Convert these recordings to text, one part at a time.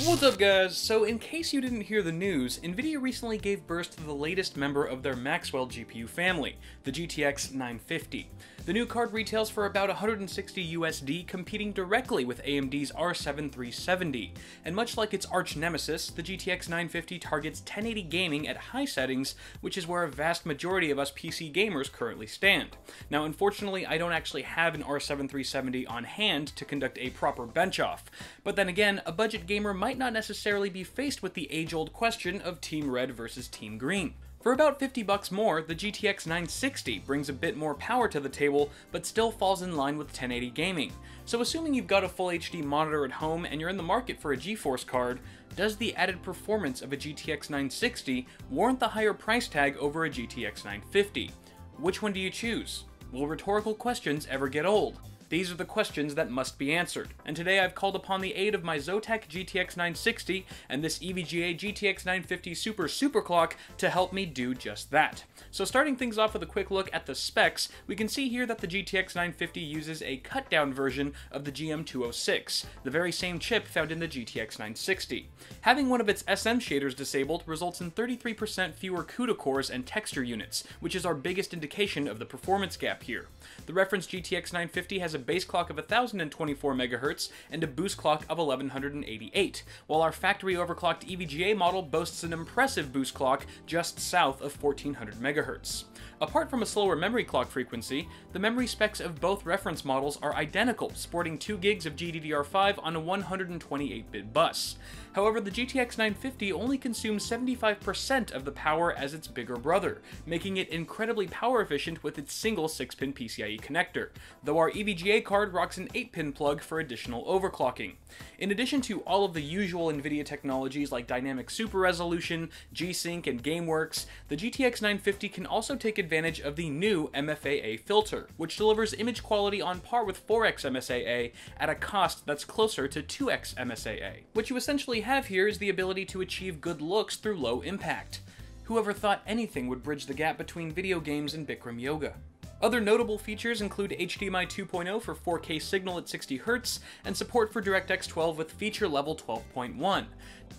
What's up guys? So in case you didn't hear the news, Nvidia recently gave birth to the latest member of their Maxwell GPU family, the GTX 950. The new card retails for about $160 USD, competing directly with AMD's R7 370. And much like its arch nemesis, the GTX 950 targets 1080 gaming at high settings, which is where a vast majority of us PC gamers currently stand. Now unfortunately, I don't actually have an R7 370 on hand to conduct a proper bench off, but then again, a budget gamer might not necessarily be faced with the age-old question of Team Red versus Team Green. For about $50 more, the GTX 960 brings a bit more power to the table, but still falls in line with 1080 gaming. So assuming you've got a full HD monitor at home and you're in the market for a GeForce card, does the added performance of a GTX 960 warrant the higher price tag over a GTX 950? Which one do you choose? Will rhetorical questions ever get old? These are the questions that must be answered, and today I've called upon the aid of my Zotac GTX 960 and this EVGA GTX 950 Super Clock to help me do just that. So starting things off with a quick look at the specs, we can see here that the GTX 950 uses a cut-down version of the GM206, the very same chip found in the GTX 960. Having one of its SM shaders disabled results in 33% fewer CUDA cores and texture units, which is our biggest indication of the performance gap here. The reference GTX 950 has a base clock of 1024 MHz and a boost clock of 1188, while our factory overclocked EVGA model boasts an impressive boost clock just south of 1400 MHz. Apart from a slower memory clock frequency, the memory specs of both reference models are identical, sporting 2 GB of GDDR5 on a 128-bit bus. However, the GTX 950 only consumes 75% of the power as its bigger brother, making it incredibly power efficient with its single 6-pin PCIe connector, though our EVGA card rocks an 8-pin plug for additional overclocking. In addition to all of the usual Nvidia technologies like dynamic super resolution, G-Sync, and GameWorks, the GTX 950 can also take advantage of the new MFAA filter, which delivers image quality on par with 4x MSAA at a cost that's closer to 2x MSAA. What you essentially have here is the ability to achieve good looks through low impact. Whoever thought anything would bridge the gap between video games and Bikram yoga? Other notable features include HDMI 2.0 for 4K signal at 60Hz, and support for DirectX 12 with feature level 12.1.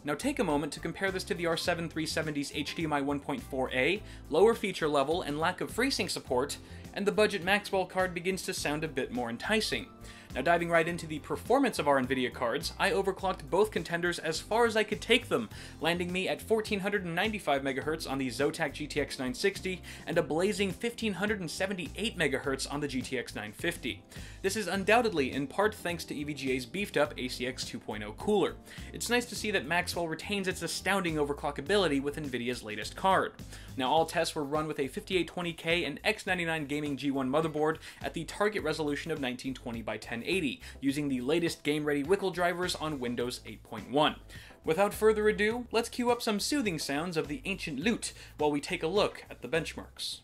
Now take a moment to compare this to the R7 370's HDMI 1.4a, lower feature level and lack of FreeSync support, and the budget Maxwell card begins to sound a bit more enticing. Now diving right into the performance of our Nvidia cards, I overclocked both contenders as far as I could take them, landing me at 1495 MHz on the Zotac GTX 960 and a blazing 1578 MHz on the GTX 950. This is undoubtedly in part thanks to EVGA's beefed up ACX 2.0 cooler. It's nice to see that Maxwell retains its astounding overclockability with Nvidia's latest card. Now all tests were run with a 5820K and X99 Gaming G1 motherboard at the target resolution of 1920 by 1080, using the latest game-ready Wickle drivers on Windows 8.1. Without further ado, let's cue up some soothing sounds of the ancient lute while we take a look at the benchmarks.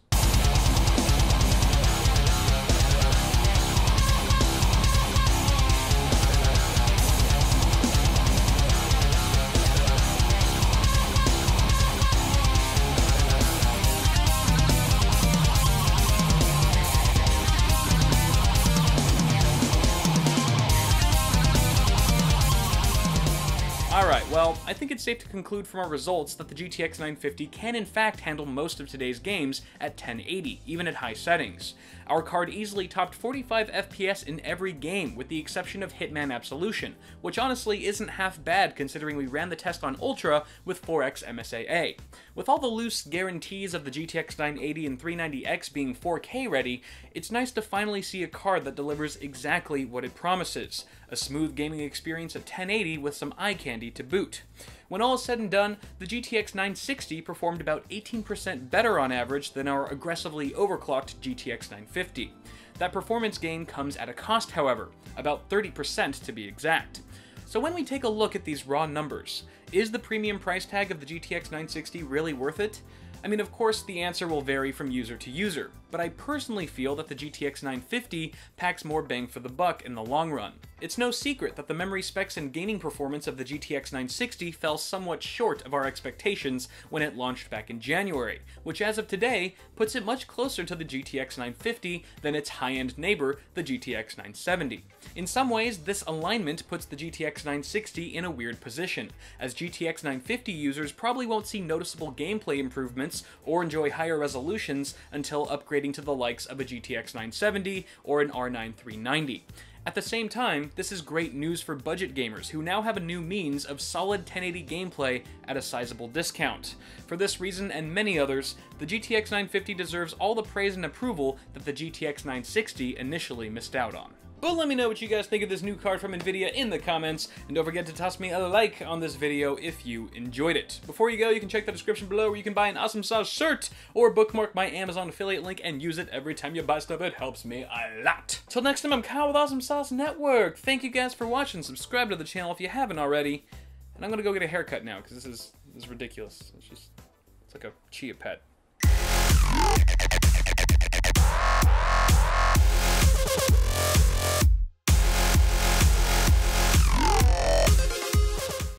Alright, well, I think it's safe to conclude from our results that the GTX 950 can in fact handle most of today's games at 1080, even at high settings. Our card easily topped 45 FPS in every game, with the exception of Hitman Absolution, which honestly isn't half bad considering we ran the test on Ultra with 4x MSAA. With all the loose guarantees of the GTX 980 and 390X being 4K ready, it's nice to finally see a card that delivers exactly what it promises: a smooth gaming experience at 1080 with some eye candy to boot. When all is said and done, the GTX 960 performed about 18% better on average than our aggressively overclocked GTX 950. That performance gain comes at a cost, however, about 30% to be exact. So when we take a look at these raw numbers, is the premium price tag of the GTX 960 really worth it? I mean, of course, the answer will vary from user to user. but I personally feel that the GTX 950 packs more bang for the buck in the long run. It's no secret that the memory specs and gaming performance of the GTX 960 fell somewhat short of our expectations when it launched back in January, which as of today puts it much closer to the GTX 950 than its high-end neighbor, the GTX 970. In some ways, this alignment puts the GTX 960 in a weird position, as GTX 950 users probably won't see noticeable gameplay improvements or enjoy higher resolutions until upgrading to the likes of a GTX 970 or an R9 390. At the same time, this is great news for budget gamers who now have a new means of solid 1080 gameplay at a sizable discount. For this reason and many others, the GTX 950 deserves all the praise and approval that the GTX 960 initially missed out on. But let me know what you guys think of this new card from Nvidia in the comments, and don't forget to toss me a like on this video if you enjoyed it. Before you go, you can check the description below where you can buy an Awesome Sauce shirt, or bookmark my Amazon affiliate link and use it every time you buy stuff. It helps me a lot. Till next time, I'm Kyle with Awesome Sauce Network. Thank you guys for watching. Subscribe to the channel if you haven't already. And I'm gonna go get a haircut now, because this is ridiculous. It's like a chia pet.